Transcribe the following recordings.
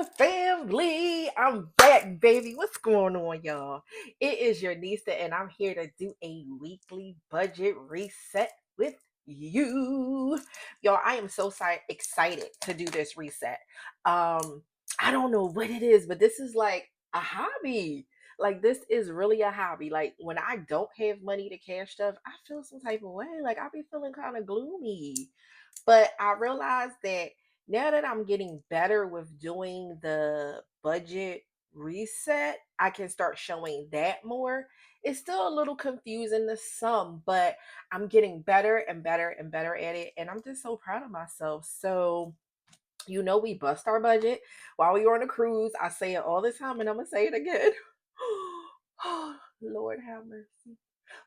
family. I'm back, baby. What's going on, y'all? It is your Nista, and I'm here to do a weekly budget reset with you. Y'all, I am so excited to do this reset. Um, I don't know what it is, but this is like a hobby. Like, this is really a hobby. Like, when I don't have money to cash stuff, I feel some type of way. Like, I be feeling kind of gloomy. But I realized that now that I'm getting better with doing the budget reset, I can start showing that more. It's still a little confusing to some, but I'm getting better and better and better at it. And I'm just so proud of myself. So, we bust our budget while we were on a cruise. I say it all the time and I'm going to say it again. Lord have mercy.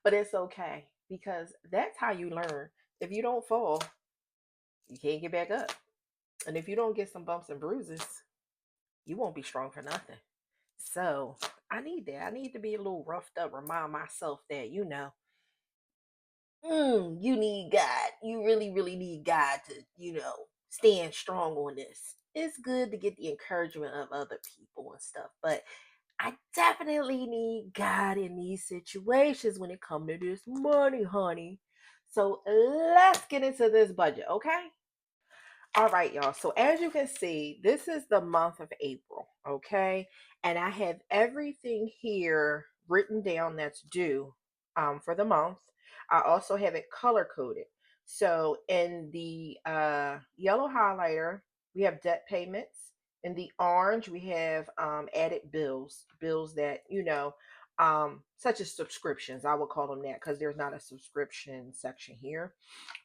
But it's okay because that's how you learn. If you don't fall, you can't get back up. And if you don't get some bumps and bruises, you won't be strong for nothing. So I need that. I need to be a little roughed up, remind myself that, you need God. You really, really need God to, stand strong on this. It's good to get the encouragement of other people and stuff, but I definitely need God in these situations when it comes to this money, honey. So let's get into this budget, okay? All right, y'all. So as you can see, this is the month of April, okay? And I have everything here written down that's due for the month. I also have it color coded. So in the yellow highlighter, we have debt payments. In the orange, we have added bills that, such as subscriptions. I would call them that because there's not a subscription section here.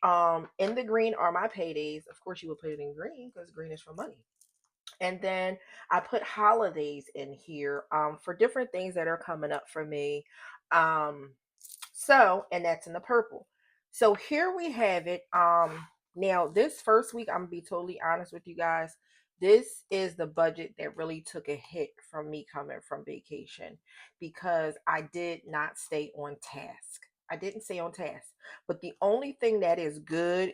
In the green are my paydays. Of course, you would put it in green because green is for money. And then I put holidays in here for different things that are coming up for me. Um, and that's in the purple. So here we have it. Now this first week, I'm gonna be totally honest with you guys. This is the budget that really took a hit from me coming from vacation because I did not stay on task. I didn't stay on task. But the only thing that is good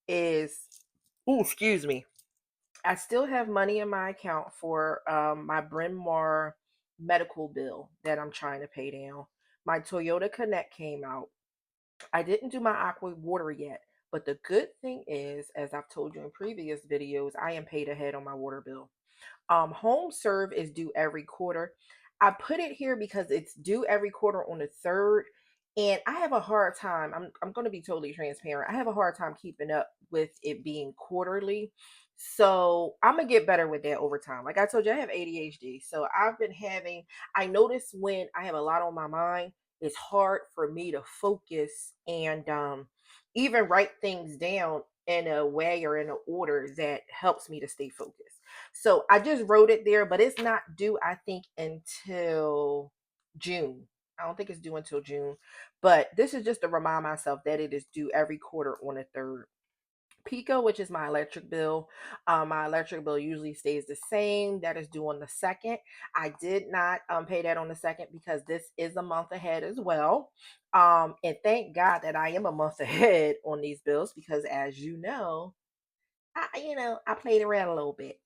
is, oh, excuse me, I still have money in my account for my Bryn Mawr medical bill that I'm trying to pay down. My Toyota Connect came out. I didn't do my aqua water yet, but the good thing is, as I've told you in previous videos, I am paid ahead on my water bill. Home serve is due every quarter. I put it here because it's due every quarter on the third, and I have a hard time. I'm going to be totally transparent. I have a hard time keeping up with it being quarterly. So I'm gonna get better with that over time. Like I told you, I have ADHD. So I notice when I have a lot on my mind, it's hard for me to focus and even write things down in a way or in an order that helps me to stay focused. So I just wrote it there, but it's not due, I think, until June. I don't think it's due until June, but this is just to remind myself that it is due every quarter on the third. Pico, which is my electric bill usually stays the same. That is due on the second. I did not pay that on the second because this is a month ahead as well. And thank God that I am a month ahead on these bills because, as I played around a little bit.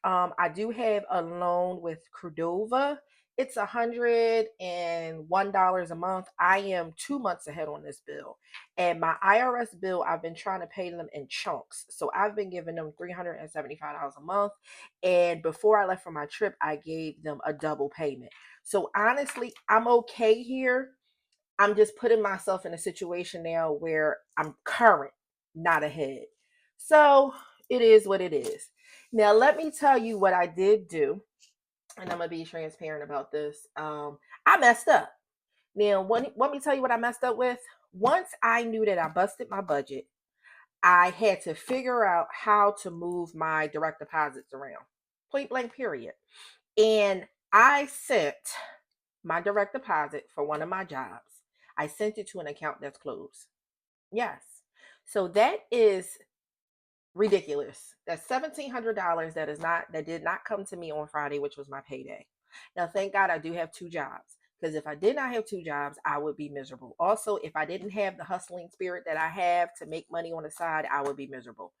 I do have a loan with Cordova. It's $101 a month. I am 2 months ahead on this bill. And my IRS bill, I've been trying to pay them in chunks. So I've been giving them $375 a month. And before I left for my trip, I gave them a double payment. So honestly, I'm okay here. I'm just putting myself in a situation now where I'm current, not ahead. So it is what it is. Now, let me tell you what I did do, and I'm going to be transparent about this. I messed up. Now, let me tell you what I messed up with. Once I knew that I busted my budget, I had to figure out how to move my direct deposits around. Point blank, period. And I sent my direct deposit for one of my jobs. I sent it to an account that's closed. Yes. So that is ridiculous. That's $1,700 that did not come to me on Friday, which was my payday. Now, thank God I do have two jobs. Because if I did not have two jobs, I would be miserable. Also, if I didn't have the hustling spirit that I have to make money on the side, I would be miserable.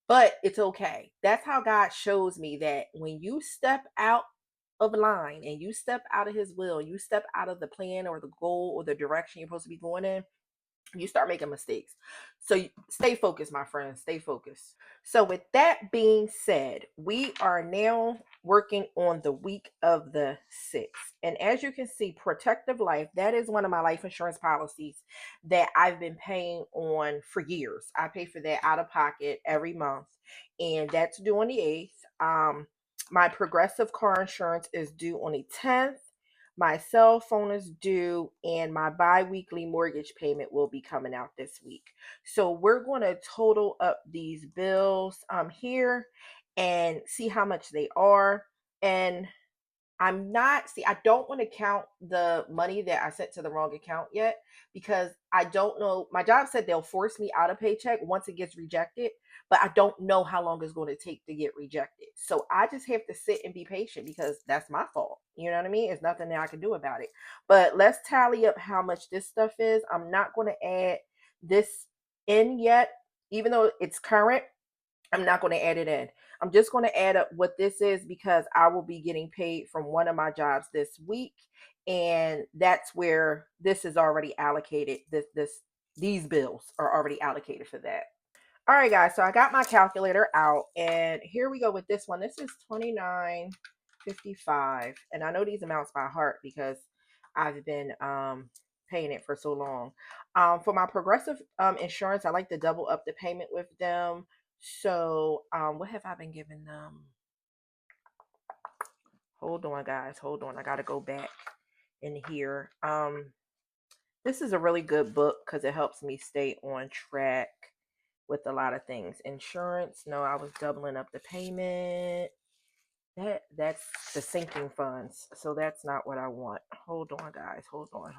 but it's okay. That's how God shows me that when you step out of line and you step out of his will, you step out of the plan or the goal or the direction you're supposed to be going in, you start making mistakes. So stay focused, my friends. Stay focused. So with that being said, we are now working on the week of the 6th. And as you can see, Protective Life, that is one of my life insurance policies that I've been paying on for years. I pay for that out of pocket every month. And that's due on the 8th. My Progressive car insurance is due on the 10th. My cell phone is due, and my bi-weekly mortgage payment will be coming out this week. So we're going to total up these bills here and see how much they are. And I don't want to count the money that I sent to the wrong account yet because I don't know. My job said they'll force me out of Paycheck once it gets rejected, but I don't know how long it's going to take to get rejected. So I just have to sit and be patient because that's my fault. You know what I mean? It's nothing that I can do about it. But let's tally up how much this stuff is. I'm not going to add this in yet, even though it's current. I'm not going to add it in. I'm just going to add up what this is because I will be getting paid from one of my jobs this week, and that's where this is already allocated. These bills are already allocated for that. All right, guys. So I got my calculator out, and here we go with this one. This is 29.55, and I know these amounts by heart because I've been paying it for so long. For my Progressive insurance, I like to double up the payment with them. So what have I been giving them? Hold on, guys. Hold on. I gotta go back in here. This is a really good book because it helps me stay on track with a lot of things. Insurance, no, I was doubling up the payment. That's the sinking funds. So that's not what I want. Hold on, guys. Hold on.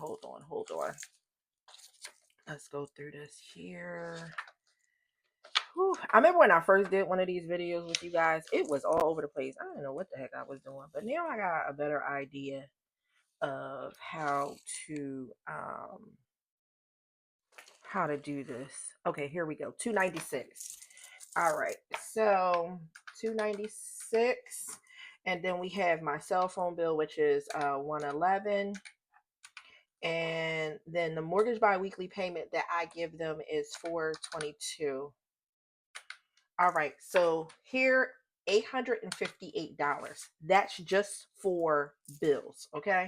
Let's go through this here. Whew. I remember when I first did one of these videos with you guys, it was all over the place. I don't know what the heck I was doing, but now I got a better idea of to how to do this. Okay, here we go. 296. All right. So 296, and then we have my cell phone bill, which is 111, and then the mortgage biweekly payment that I give them is 422. All right, so here $858. That's just for bills, okay?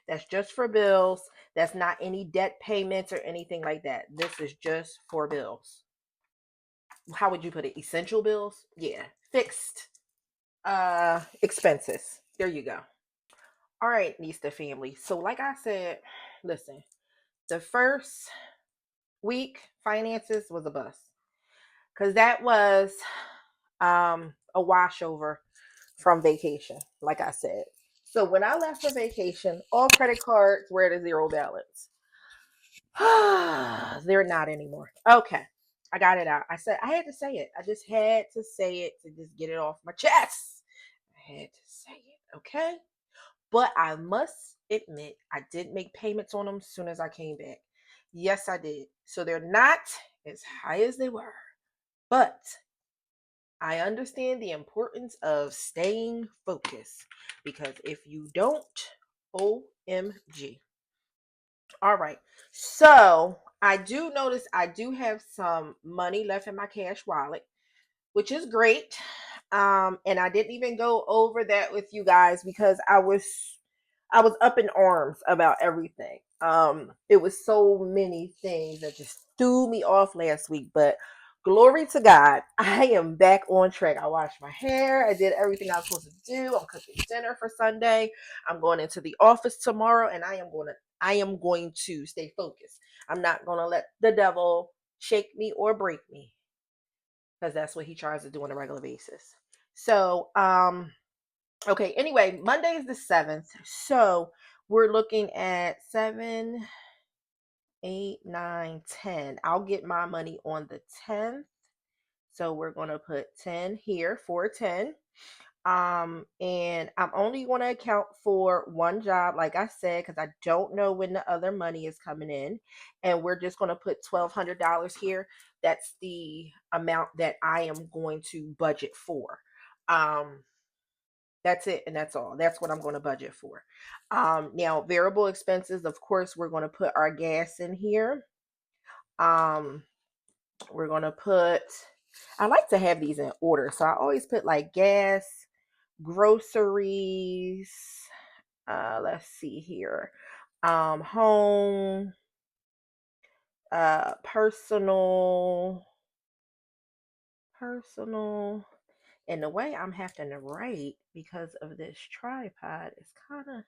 That's just for bills. That's not any debt payments or anything like that. This is just for bills. How would you put it? Essential bills? Yeah, fixed expenses. There you go. All right, Nista family. So like I said, listen, the first week finances was a bust because that was a washover from vacation, like I said. So when I left for vacation, all credit cards were at a zero balance. They're not anymore. Okay. I got it out. I said I had to say it. I just had to say it to just get it off my chest. I had to say it. Okay. But I must admit, I did make payments on them as soon as I came back. Yes, I did. So they're not as high as they were. But I understand the importance of staying focused because if you don't, OMG. All right. So I do notice I do have some money left in my cash wallet, which is great. And I didn't even go over that with you guys because I was up in arms about everything. It was so many things that just threw me off last week, but glory to God, I am back on track. I washed my hair. I did everything I was supposed to do. I'm cooking dinner for Sunday. I'm going into the office tomorrow, and I am going to stay focused. I'm not going to let the devil shake me or break me because that's what he tries to do on a regular basis. So, okay, anyway, Monday is the 7th. So we're looking at 7, 8, 9, 10. I'll get my money on the 10th. So we're going to put 10 here, 410. And I'm only going to account for one job, like I said, because I don't know when the other money is coming in. And we're just going to put $1,200 here. That's the amount that I am going to budget for. Um, that's it, and that's all. That's what I'm going to budget for. Now variable expenses, of course, we're going to put our gas in here. Um, we're going to put, I like to have these in order, so I always put like gas, groceries, let's see here, home, personal, personal. And the way I'm having to write because of this tripod is kind of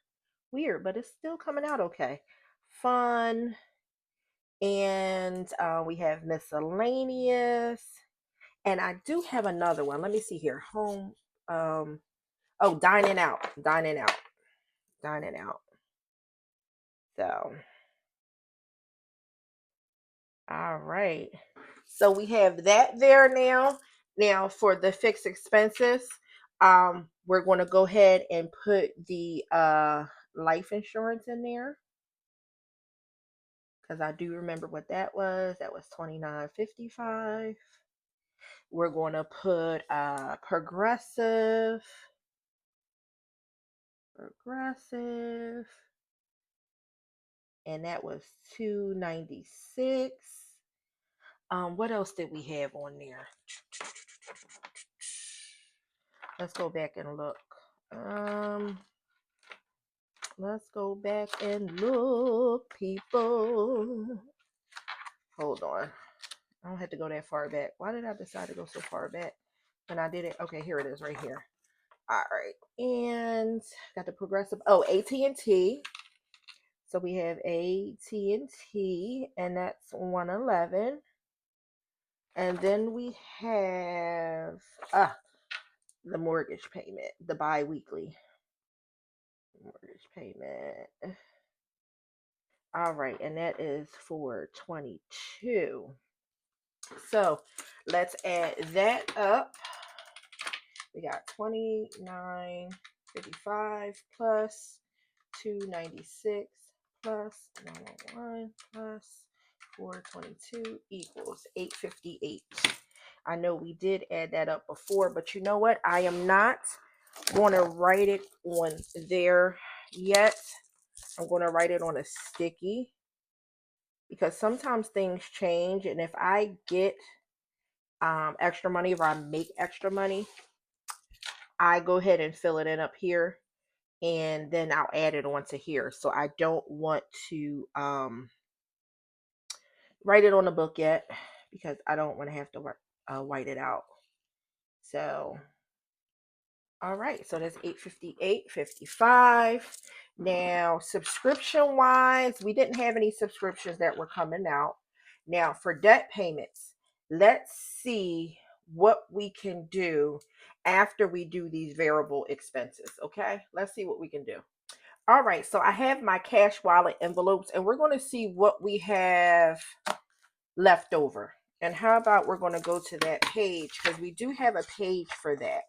weird, but it's still coming out okay. Fun. And we have miscellaneous. And I do have another one. Let me see here. Home. Oh, dining out. Dining out. Dining out. So, all right. So we have that there now. Now for the fixed expenses, we're going to go ahead and put the life insurance in there because I do remember what that was. That was $29.55. We're going to put progressive, and that was $296. What else did we have on there? Let's go back and look. Let's go back and look, people. Hold on. I don't have to go that far back. Why did I decide to go so far back when I did it? Okay, here it is right here. All right. And got the progressive. Oh, AT&T. So we have AT&T, and that's 111. And then we have the mortgage payment, the bi-weekly mortgage payment. All right, and that is for 22. So let's add that up. We got 29.55 plus 296 plus 901 plus 422 equals 858. I know we did add that up before, but you know what? I am not going to write it on there yet. I'm going to write it on a sticky because sometimes things change, and if I get extra money, if I make extra money, I go ahead and fill it in up here, and then I'll add it onto here. So I don't want to write it on the book yet because I don't want to have to white it out. So all right, so that's 858.55. Now, subscription wise, we didn't have any subscriptions that were coming out. Now, for debt payments, let's see what we can do after we do these variable expenses. Okay, let's see what we can do. All right, so I have my cash wallet envelopes, and we're going to see what we have left over. And how about we're going to go to that page because we do have a page for that.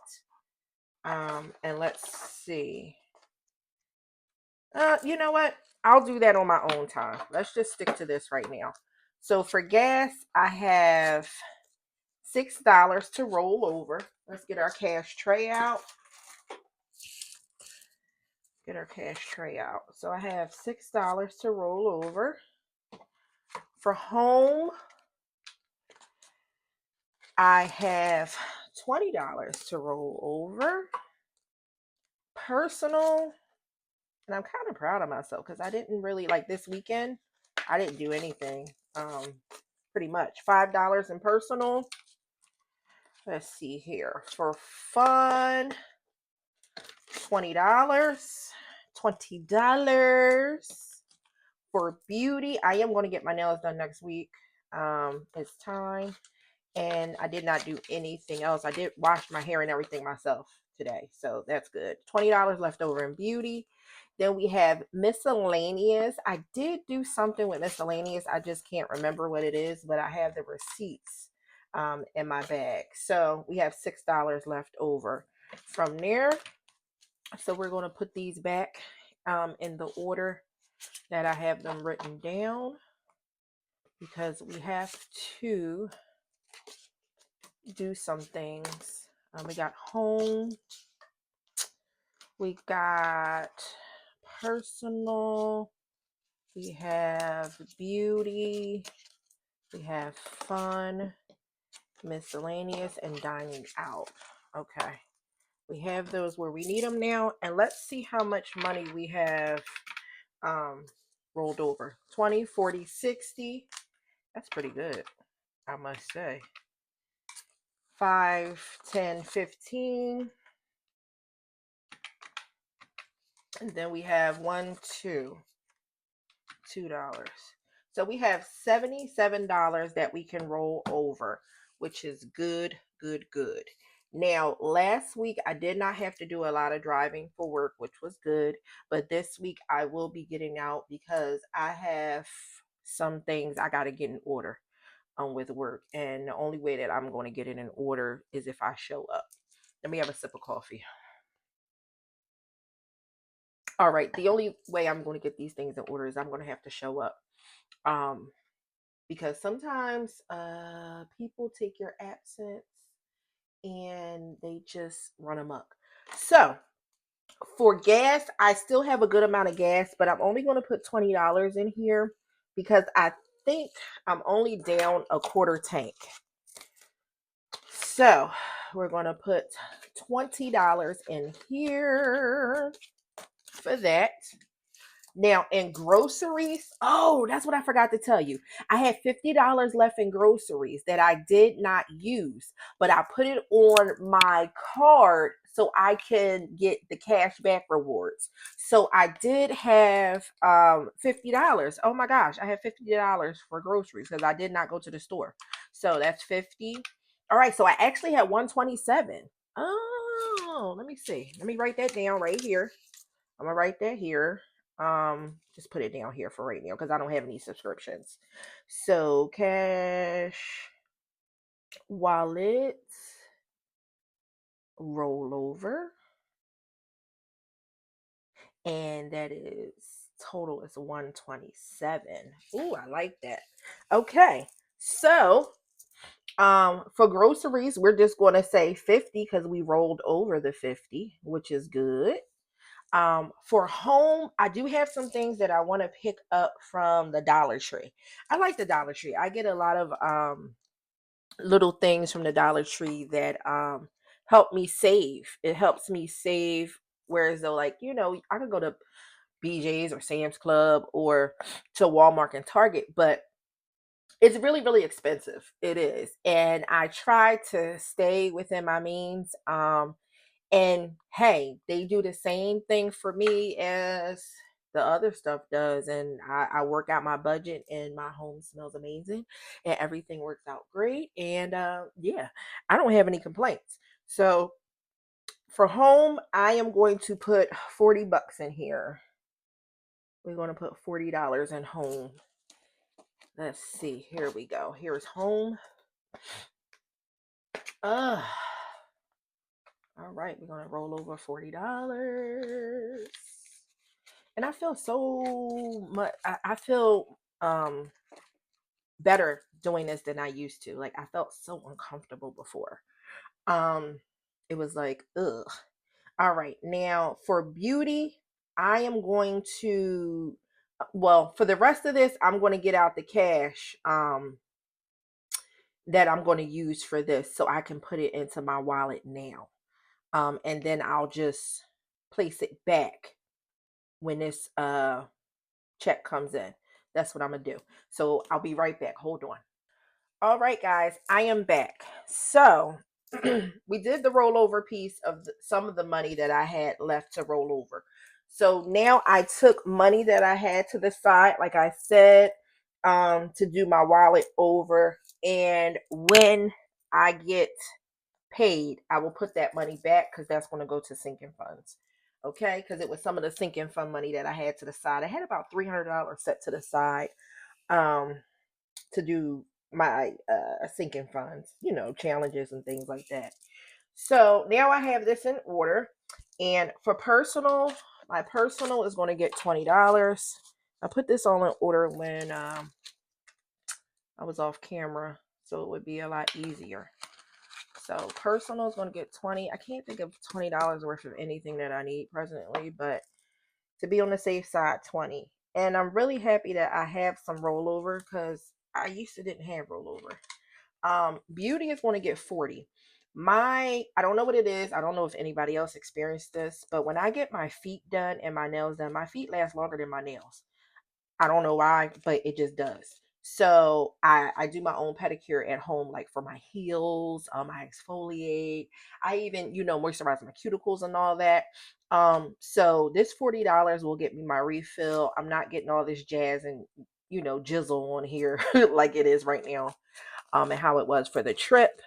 And let's see. You know what? I'll do that on my own time. Let's just stick to this right now. So for gas, I have $6 to roll over. Let's get our cash tray out. Get our cash tray out. So I have $6 to roll over. For home, I have $20 to roll over. Personal, and I'm kind of proud of myself because I didn't really like this weekend. I didn't do anything. Pretty much $5 in personal. Let's see here. For fun, $20. $20 for beauty. I am going to get my nails done next week. It's time. And I did not do anything else. I did wash my hair and everything myself today. So that's good. $20 left over in beauty. Then we have miscellaneous. I did do something with miscellaneous. I just can't remember what it is, but I have the receipts in my bag. So we have $6 left over. from there. So we're going to put these back in the order that I have them written down, because we have to do some things. We got home, we got personal, we have beauty, we have fun, miscellaneous, and dining out. Okay. We have those where we need them now. And let's see how much money we have rolled over. 20, 40, 60. That's pretty good, I must say. 5, 10, 15. And then we have $2. So we have $77 that we can roll over, which is good, good, good. Now, last week I did not have to do a lot of driving for work, which was good. But this week I will be getting out because I have some things I got to get in order with work. And the only way that I'm going to get it in order is if I show up. Let me have a sip of coffee. All right. The only way I'm going to get these things in order is I'm going to have to show up. Because sometimes people take your absence and they just run amok. So for gas, I still have a good amount of gas, but I'm only going to put $20 in here because I think I'm only down a quarter tank. So we're going to put $20 in here for that. Now, in groceries, oh, that's what I forgot to tell you. I had $50 left in groceries that I did not use, but I put it on my card so I can get the cash back rewards. So I did have $50. Oh my gosh, I have $50 for groceries because I did not go to the store. So that's 50. All right, so I actually had 127. Oh, let me see. Let me write that down right here. I'm gonna write that here. Just put it down here for right now because I don't have any subscriptions. So cash, wallet, rollover, and that is total is 127. Ooh, I like that. Okay, so for groceries, we're just going to say 50 because we rolled over the 50, which is good. For home, I do have some things that I want to pick up from the Dollar Tree. I like the Dollar Tree. I get a lot of little things from the Dollar Tree that help me save. It helps me save. Whereas though, like, I could go to BJ's or Sam's Club or to Walmart and Target, but it's really, really expensive. It is. And I try to stay within my means. And hey, they do the same thing for me as the other stuff does. And I work out my budget and my home smells amazing and everything works out great. And yeah, I don't have any complaints. So for home, I am going to put $40 in here. We're going to put $40 in home. Let's see. Here we go. Here's home. All right, we're going to roll over $40. And I feel so much, I feel better doing this than I used to. Like, I felt so uncomfortable before. It was like, ugh. All right, now for beauty, I am going to, well, for the rest of this, I'm going to get out the cash that I'm going to use for this so I can put it into my wallet now. And then I'll just place it back when this check comes in. That's what I'm gonna do. So I'll be right back. Hold on. All right, guys, I am back. So we did the rollover piece of some of the money that I had left to roll over. So now I took money that I had to the side, like I said, to do my wallet over. And when I get paid, I will put that money back because that's going to go to sinking funds. Okay, because it was some of the sinking fund money that I had to the side. I had about $300 set to the side to do my sinking funds, challenges and things like that. So now I have this in order. And for personal, my personal is going to get $20. I put this all in order when I was off camera, so it would be a lot easier. So personal is going to get 20. I can't think of $20 worth of anything that I need presently, but to be on the safe side, 20. And I'm really happy that I have some rollover because I used to didn't have rollover. Beauty is going to get 40. I don't know what it is. I don't know if anybody else experienced this, but when I get my feet done and my nails done, my feet last longer than my nails. I don't know why, but it just does. So I do my own pedicure at home, like for my heels, I exfoliate. I even, moisturize my cuticles and all that. So this $40 will get me my refill. I'm not getting all this jazz and jizzle on here like it is right now, and how it was for the trip.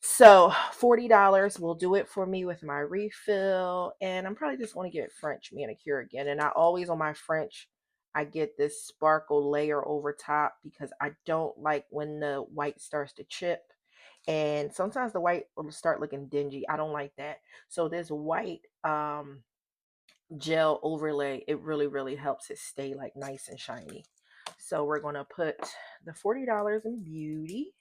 So $40 will do it for me with my refill. And I'm probably just going to get French manicure again. And I always on my French, I get this sparkle layer over top because I don't like when the white starts to chip. And sometimes the white will start looking dingy. I don't like that. So this white gel overlay, it really, really helps it stay like nice and shiny. So we're going to put the $40 in beauty.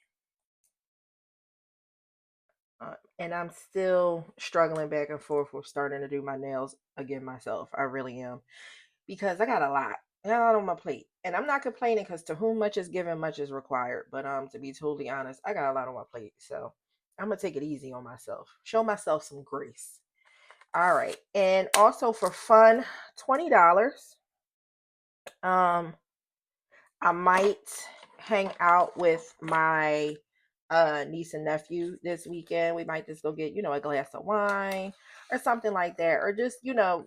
And I'm still struggling back and forth with starting to do my nails again myself. I really am. Because I got a lot. I got a lot on my plate. And I'm not complaining because to whom much is given, much is required. But to be totally honest, I got a lot on my plate. So I'm gonna take it easy on myself. Show myself some grace. All right. And also for fun, $20. Um, I might hang out with my niece and nephew this weekend. We might just go get, a glass of wine or something like that. Or just,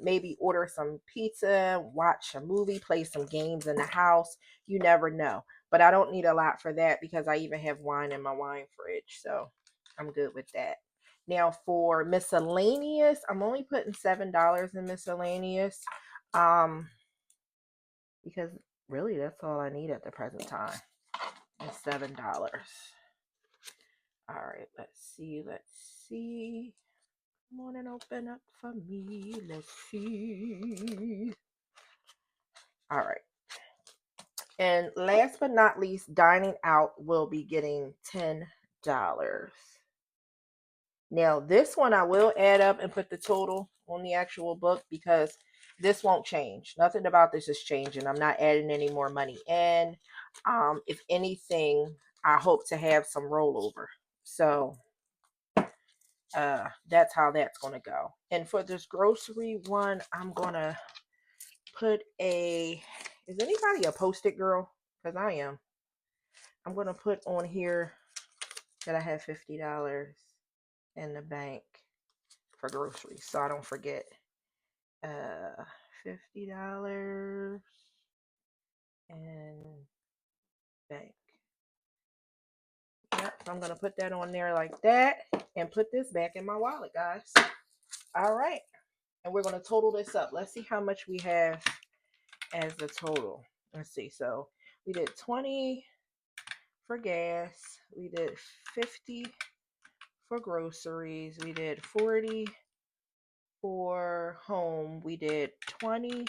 maybe order some pizza, watch a movie, play some games in the house. You never know. But I don't need a lot for that because I even have wine in my wine fridge. So I'm good with that. Now for miscellaneous, I'm only putting $7 in miscellaneous. Um, because really that's all I need at the present time is $7. All right, let's see. Come on and open up for me. Let's see. All right. And last but not least, dining out will be getting $10. Now, this one I will add up and put the total on the actual book because this won't change. Nothing about this is changing. I'm not adding any more money in. If anything, I hope to have some rollover. So that's how that's going to go. And for this grocery one, I'm going to put is anybody a post-it girl? Because I am. I'm going to put on here that I have $50 in the bank for groceries so I don't forget. $50 and bank. Yep, so I'm going to put that on there like that and put this back in my wallet, guys. All right. And we're going to total this up. Let's see how much we have as the total. Let's see. So we did 20 for gas. We did 50 for groceries. We did 40 for home. We did 20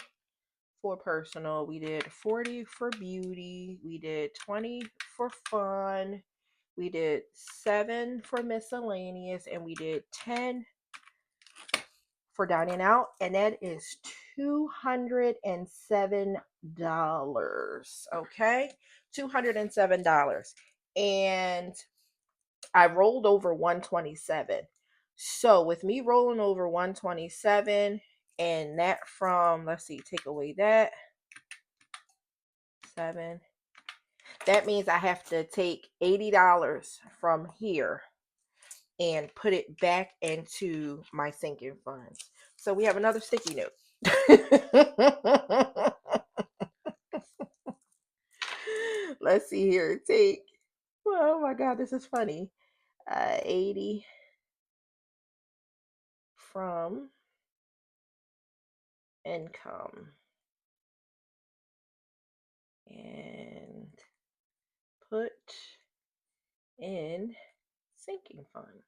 for personal. We did 40 for beauty. We did 20 for fun. We did 7 for miscellaneous. And we did 10 for dining out. And that is $207. Okay? $207. And I rolled over 127. So with me rolling over 127 and that from, let's see, take away that 7. That means I have to take $80 from here and put it back into my sinking funds. So we have another sticky note. Let's see here. Oh my God, this is funny. 80 from income and put in sinking funds.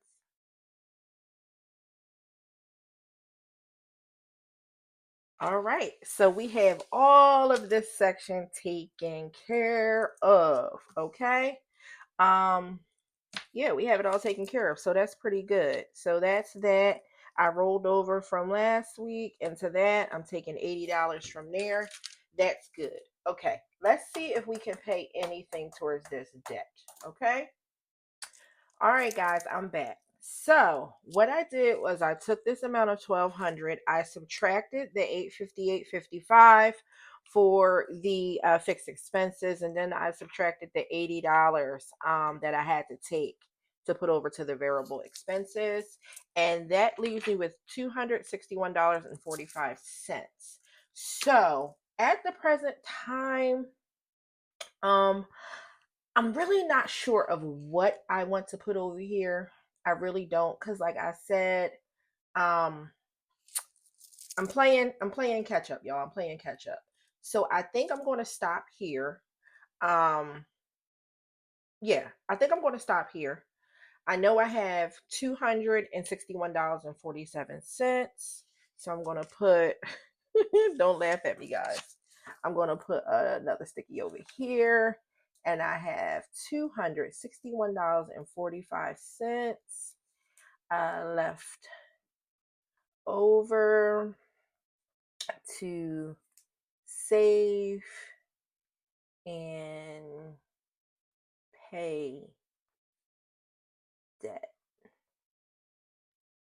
All right. So we have all of this section taken care of. Okay. Um, yeah, we have it all taken care of. So that's pretty good. So that's that. I rolled over from last week into that. I'm taking $80 from there. That's good. Okay. Let's see if we can pay anything towards this debt. Okay. All right, guys, I'm back. So what I did was I took this amount of 1,200. I subtracted the 858.55 for the fixed expenses, and then I subtracted the $80 that I had to take to put over to the variable expenses, and that leaves me with $261.45. So at the present time, um, I'm really not sure of what I want to put over here. I really don't, because like I said, um, I'm playing catch up, y'all. I'm playing catch up. So I think I'm going to stop here. Um, yeah, I think I'm going to stop here. I know I have $261.47. So I'm going to put, don't laugh at me, guys. I'm going to put another sticky over here. And I have $261.45 left over to save and pay debt.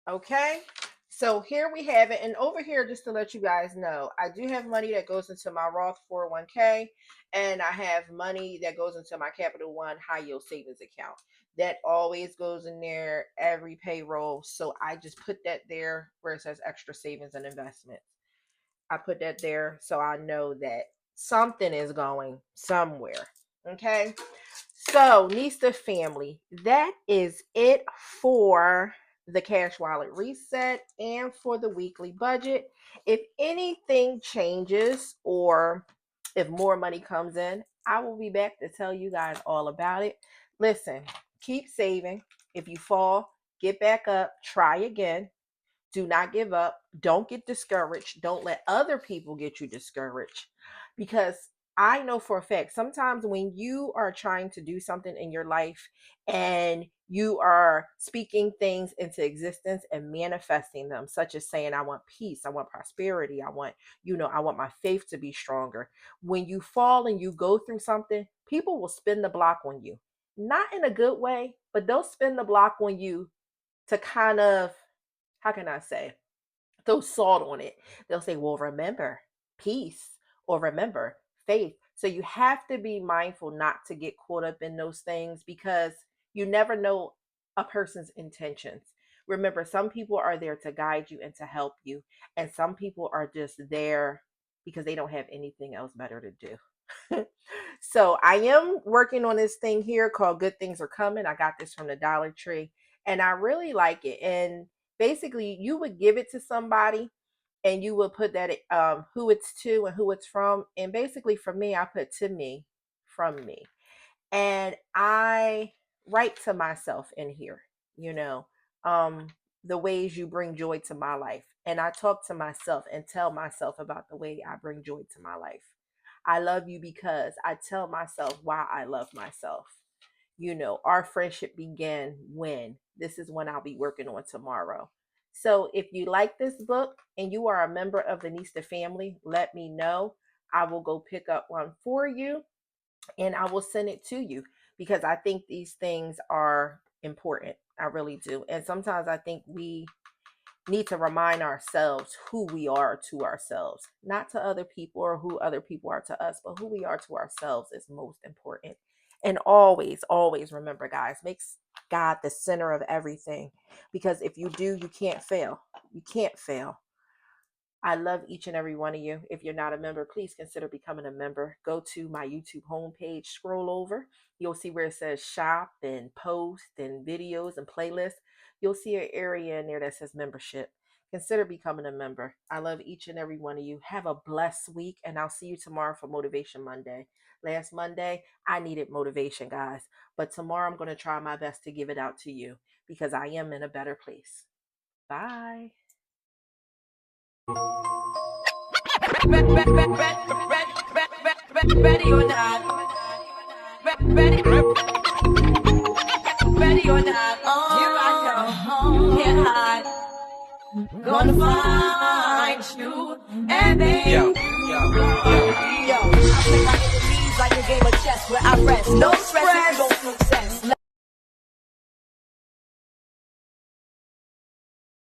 Okay. So here we have it. And over here, just to let you guys know, I do have money that goes into my Roth 401k, and I have money that goes into my Capital One high yield savings account. That always goes in there every payroll. So I just put that there where it says extra savings and investments. I put that there so I know that something is going somewhere. Okay. So, Nista family, that is it for the cash wallet reset and for the weekly budget. If anything changes or if more money comes in, I will be back to tell you guys all about it. Listen, keep saving. If you fall, get back up, try again. Do not give up. Don't get discouraged. Don't let other people get you discouraged, because I know for a fact sometimes when you are trying to do something in your life and you are speaking things into existence and manifesting them, such as saying, I want peace, I want prosperity, I want my faith to be stronger. When you fall and you go through something, people will spin the block on you. Not in a good way, but they'll spin the block on you to kind of, how can I say, throw salt on it. They'll say, well, remember peace, or remember faith. So you have to be mindful not to get caught up in those things, because you never know a person's intentions. Remember, some people are there to guide you and to help you, and some people are just there because they don't have anything else better to do. So I am working on this thing here called Good Things Are Coming. I got this from the Dollar Tree, and I really like it. And basically, you would give it to somebody and you would put that who it's to and who it's from. And basically for me, I put to me, from me. And I write to myself in here, you know, um, the ways you bring joy to my life. And I talk to myself and tell myself about the way I bring joy to my life. I love you because I tell myself why I love myself. Our friendship began when this is when I'll be working on tomorrow. So if you like this book and you are a member of the Nista family, let me know. I will go pick up one for you and I will send it to you, because I think these things are important. I really do. And sometimes I think we need to remind ourselves who we are to ourselves, not to other people or who other people are to us, but who we are to ourselves is most important. And always, always remember, guys, makes God the center of everything. Because if you do, you can't fail. You can't fail. I love each and every one of you. If you're not a member, please consider becoming a member. Go to my YouTube homepage, scroll over. You'll see where it says shop and post and videos and playlists. You'll see an area in there that says membership. Consider becoming a member. I love each and every one of you. Have a blessed week, and I'll see you tomorrow for Motivation Monday. Last Monday, I needed motivation, guys. But tomorrow, I'm going to try my best to give it out to you, because I am in a better place. Bye. Ready or not. Ready or not. Here I come. Can't hide. Gonna find you and then yo. I play my enemies like a game of chess where I rest. No stress.